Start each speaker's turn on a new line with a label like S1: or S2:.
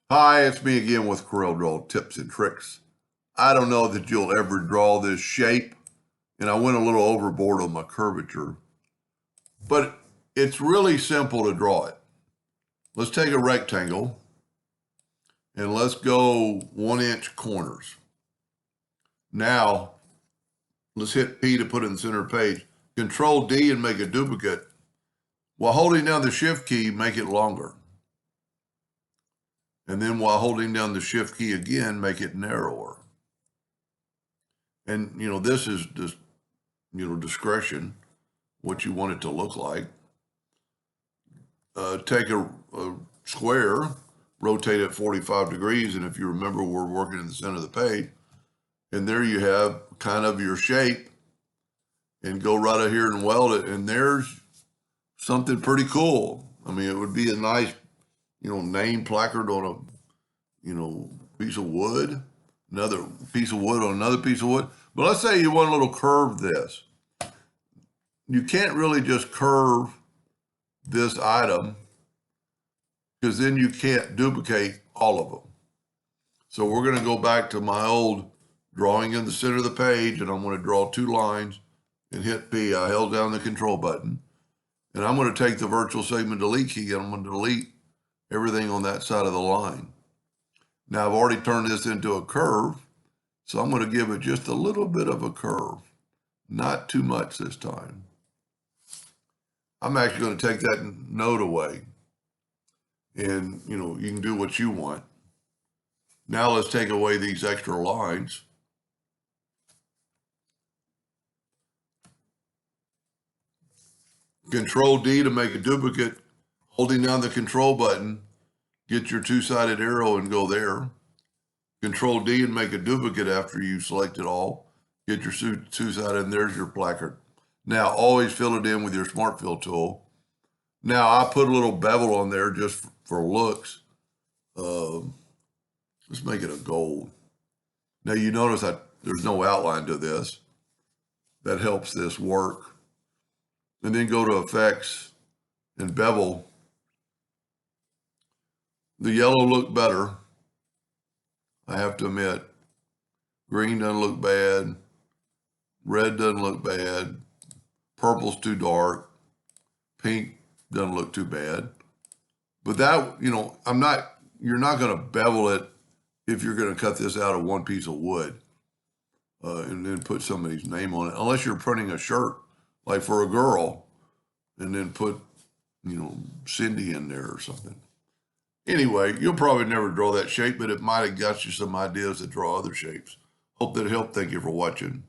S1: Hi, it's me again with Corel Draw Tips and Tricks. I don't know that you'll ever draw this shape, and I went a little overboard on my curvature, but it's really simple to draw it. Let's take a rectangle and let's go 1-inch corners. Now, let's hit P to put it in the center of the page. Control D and make a duplicate. While holding down the Shift key, make it longer. And then while holding down the Shift key again, make it narrower. And, this is just, discretion, what you want it to look like. Take a square, rotate it 45 degrees, and if you remember, we're working in the center of the page. And there you have kind of your shape, and go right out here and weld it, and there's something pretty cool. I mean, it would be a nice, name placard on a, piece of wood, another piece of wood on another piece of wood. But let's say you want a little curve this. You can't really just curve this item because then you can't duplicate all of them. So we're going to go back to my old drawing in the center of the page, and I'm going to draw two lines and hit P. I held down the control button, and I'm going to take the virtual segment delete key and I'm going to delete everything on that side of the line. Now I've already turned this into a curve, so I'm going to give it just a little bit of a curve, not too much this time. I'm actually going to take that note away, and you can do what you want. Now let's take away these extra lines. Control D to make a duplicate, holding down the control button, get your two-sided arrow and go there. Control D and make a duplicate after you select it all. Get your two-sided, and there's your placard. Now always fill it in with your Smart Fill tool. Now I put a little bevel on there just for looks. Let's make it a gold. Now you notice that there's no outline to this. That helps this work. And then go to Effects and Bevel. The yellow looked better, I have to admit. Green doesn't look bad. Red doesn't look bad. Purple's too dark. Pink doesn't look too bad. But that, you're not going to bevel it if you're going to cut this out of one piece of wood and then put somebody's name on it, unless you're printing a shirt, like for a girl, and then put, Cindy in there or something. Anyway, you'll probably never draw that shape, but it might have got you some ideas to draw other shapes. Hope that helped. Thank you for watching.